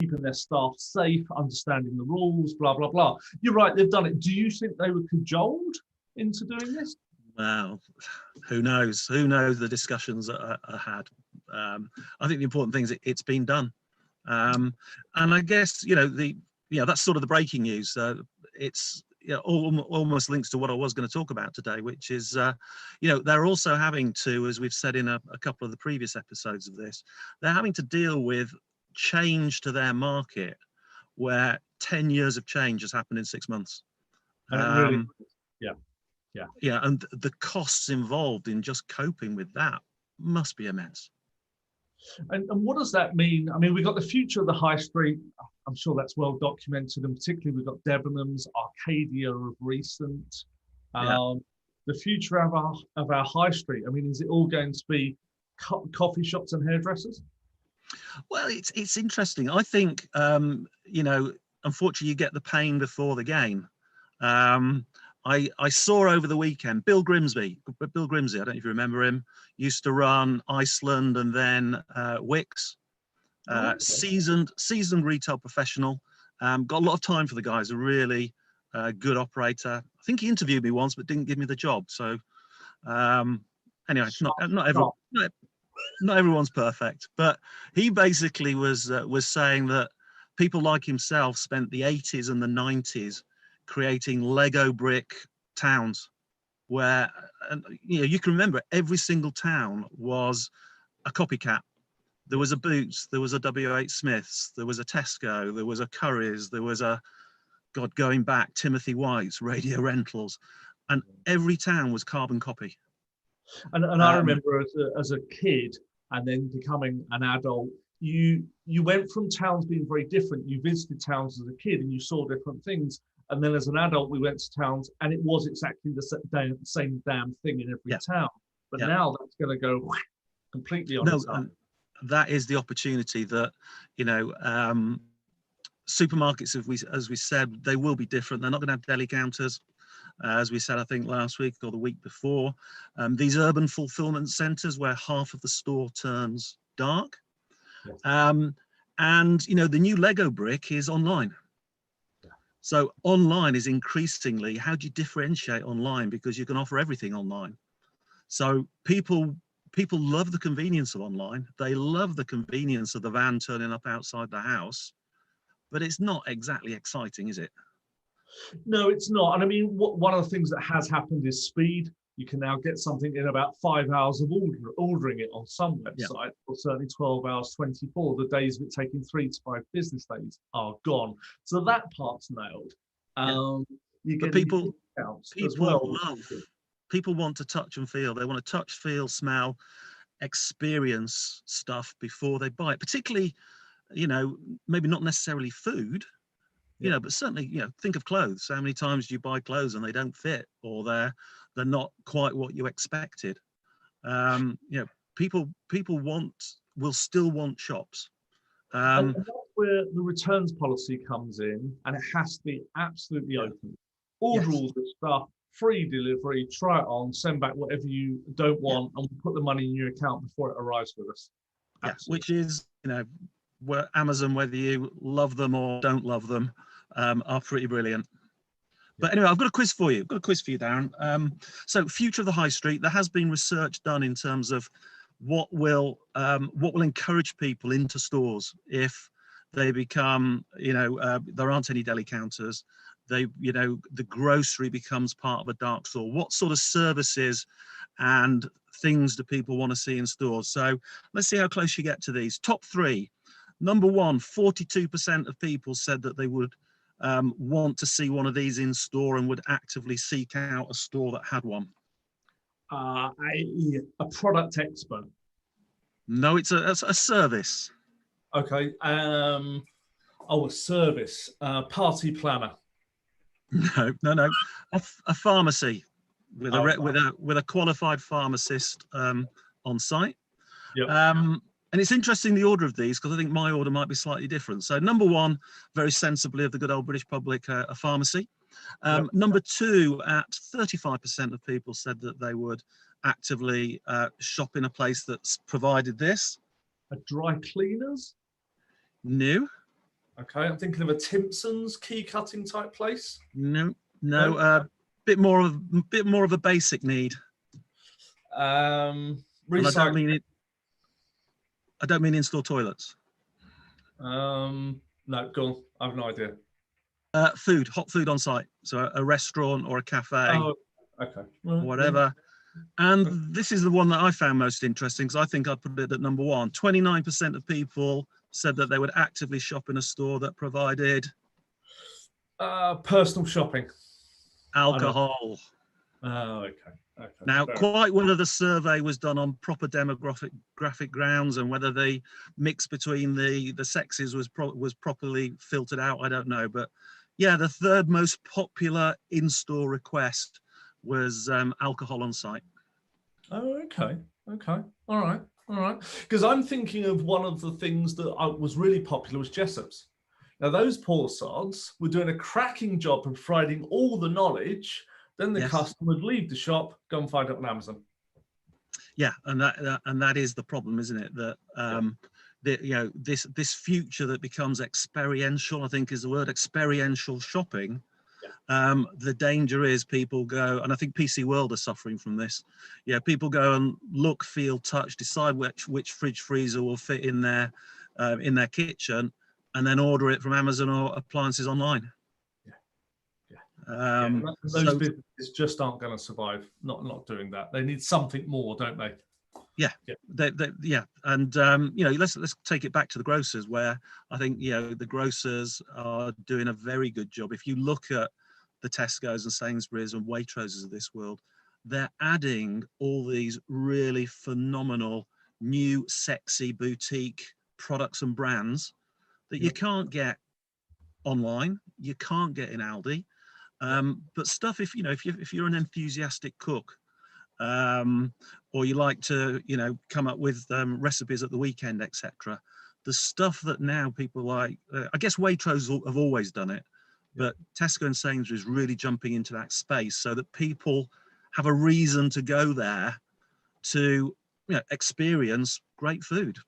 keeping their staff safe, understanding the rules, blah, blah, blah. You're right, they've done it. Do you think they were cajoled into doing this? Well, who knows? Who knows the discussions that are had? I think the important thing is it's been done. And I guess, that's sort of the breaking news. It's almost links to what I was going to talk about today, which is, they're also having to, as we've said in a couple of the previous episodes of this, they're having to deal with change to their market where 10 years of change has happened in 6 months. And it really, yeah, and the costs involved in just coping with that must be immense. And what does that mean? I mean, we've got the future of the high street. I'm sure that's well documented, and particularly we've got Debenhams, Arcadia of recent. The future of our high street. I mean, is it all going to be coffee shops and hairdressers? Well, it's interesting. I think unfortunately, you get the pain before the gain. I saw over the weekend Bill Grimsby. I don't know if you remember him. Used to run Iceland and then Wix. Seasoned retail professional. Got a lot of time for the guy. He's a really good operator. I think he interviewed me once, but didn't give me the job. So anyway, not everyone's perfect. But he basically was saying that people like himself spent the 80s and the 90s creating Lego brick towns where you can remember every single town was a copycat. There was a Boots, there was a W.H. Smith's, there was a Tesco, there was a Curry's, there was a, going back, Timothy White's, Radio Rentals, and every town was carbon copy. And I remember as a kid and then becoming an adult, you went from towns being very different. You visited towns as a kid and you saw different things. And then as an adult, we went to towns and it was exactly the same damn thing in every town. But now that's going to go completely on its own. That is the opportunity that, supermarkets, as we said, they will be different. They're not going to have deli counters, as we said, I think last week or the week before. These urban fulfillment centres where half of the store turns dark. Yes. And, the new Lego brick is online. So online is increasingly, how do you differentiate online? Because you can offer everything online. So people love the convenience of online. They love the convenience of the van turning up outside the house, but it's not exactly exciting, is it? No, it's not. And I mean, one of the things that has happened is speed. You can now get something in about 5 hours of ordering it on some website, or certainly 12 hours, 24. The days of it taking 3 to 5 business days are gone. So that part's nailed. You get people as well. People want to touch and feel. They want to touch, feel, smell, experience stuff before they buy it. Particularly, maybe not necessarily food, but certainly, think of clothes. How many times do you buy clothes and they don't fit, or they're not quite what you expected? People will still want shops. And that's where the returns policy comes in, and it has to be absolutely open. Order all this stuff, free delivery, try it on, send back whatever you don't want, and we'll put the money in your account before it arrives with us. Which is, where Amazon, whether you love them or don't love them, are pretty brilliant. But anyway, I've got a quiz for you. Darren. So, future of the high street. There has been research done in terms of what will encourage people into stores if they become, there aren't any deli counters. The grocery becomes part of a dark store. What sort of services and things do people want to see in stores? So let's see how close you get to these. Top 3. Number 1, 42% of people said that they would want to see one of these in store and would actively seek out a store that had one. A product expert. No, it's a service. Okay. A service. Party planner. No. A pharmacy with a qualified pharmacist on site. Yep. And it's interesting the order of these, because I think my order might be slightly different. So number 1, very sensibly of the good old British public, a pharmacy. Number 2, at 35% of people said that they would actively shop in a place that's provided this. A dry cleaners? No. Okay, I'm thinking of a Timpson's key cutting type place. No, No? no. Bit more of a basic need. And I don't Recycle. mean it. I don't mean in-store toilets. No, go on. I have no idea. Food, hot food on site. So a restaurant or a cafe, Oh, okay. Well, whatever. And this is the one that I found most interesting because I think I'd put it at number one. 29% of people said that they would actively shop in a store that provided personal shopping. alcohol. Oh, okay. Okay. Now, Fair. quite whether the survey was done on proper demographic grounds and whether the mix between the sexes was properly filtered out, I don't know. But yeah, the third most popular in-store request was alcohol on site. Oh, okay. Okay. All right. All right. Because I'm thinking of one of the things that was really popular was Jessop's. Now, those poor sods were doing a cracking job of providing all the knowledge. Then the Yes. customer would leave the shop, go and find it on Amazon. Yeah, and that is the problem, isn't it? That this future that becomes experiential, I think is the word, experiential shopping. Yeah. The danger is people go, and I think PC World are suffering from this. Yeah, people go and look, feel, touch, decide which fridge freezer will fit in their kitchen, and then order it from Amazon or appliances online. Those businesses just aren't going to survive not doing that. They need something more, don't they? Yeah, yeah. And let's take it back to the grocers, where I think the grocers are doing a very good job. If you look at the Tesco's and Sainsbury's and Waitroses of this world, they're adding all these really phenomenal new sexy boutique products and brands that you can't get online, you can't get in Aldi. But stuff, if you're an enthusiastic cook, or you like to come up with recipes at the weekend, etc., the stuff that now people like, I guess Waitrose have always done it, but Tesco and Sainsbury's really jumping into that space so that people have a reason to go there to experience great food.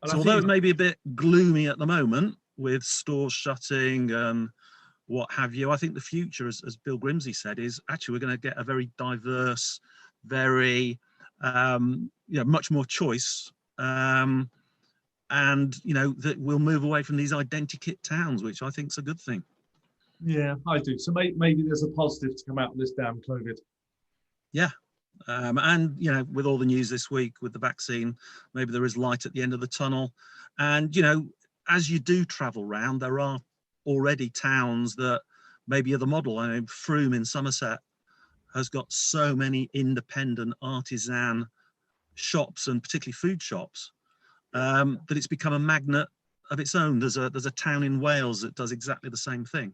And so although it may be a bit gloomy at the moment with stores shutting and what have you, I think the future, as Bill Grimsey said, is actually we're going to get a very diverse, very much more choice, and that we'll move away from these identikit towns, which I think is a good thing. Yeah, I do. So maybe there's a positive to come out of this damn COVID. Yeah. And with all the news this week with the vaccine, maybe there is light at the end of the tunnel. And as you do travel round, there are already towns that maybe are the model. I mean, Frome in Somerset has got so many independent artisan shops, and particularly food shops, that it's become a magnet of its own. There's a town in Wales that does exactly the same thing.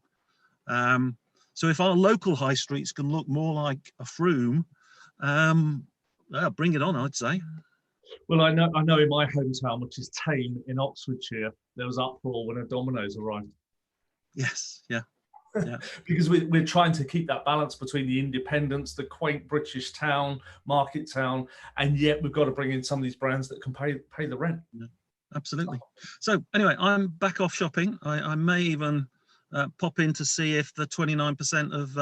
So if our local high streets can look more like a Frome, bring it on, I'd say. Well, I know in my hometown, which is Tame in Oxfordshire, there was uproar when a Domino's arrived. Yes, yeah. Because we're trying to keep that balance between the independence, the quaint British town, market town, and yet we've got to bring in some of these brands that can pay the rent. Yeah, absolutely. So anyway, I'm back off shopping. I may even pop in to see if the 29% of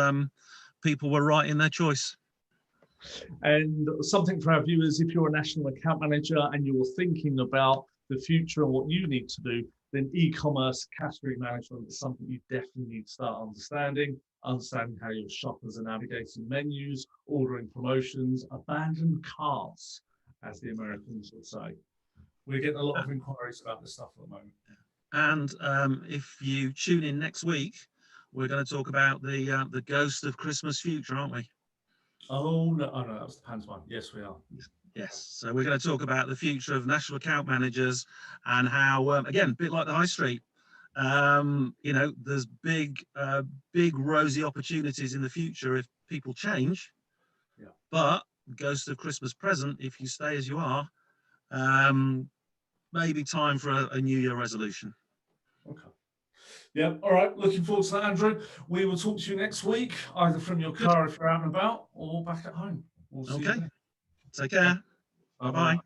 people were right in their choice. And something for our viewers, if you're a national account manager and you're thinking about the future and what you need to do, then e-commerce category management is something you definitely need to start understanding how your shoppers are navigating menus, ordering promotions, abandoned carts, as the Americans would say. We're getting a lot of inquiries about this stuff at the moment. And if you tune in next week, we're going to talk about the ghost of Christmas future, aren't we? Oh no, that was the pantomime. Yes, we are. Yes, so we're going to talk about the future of national account managers and how, again, a bit like the high street, there's big rosy opportunities in the future if people change. Yeah. But ghost of Christmas present, if you stay as you are, maybe time for a New Year resolution. Okay. Yeah. All right. Looking forward to that, Andrew. We will talk to you next week, either from your car if you're out and about, or back at home. We'll see you then. Take care. Bye-bye.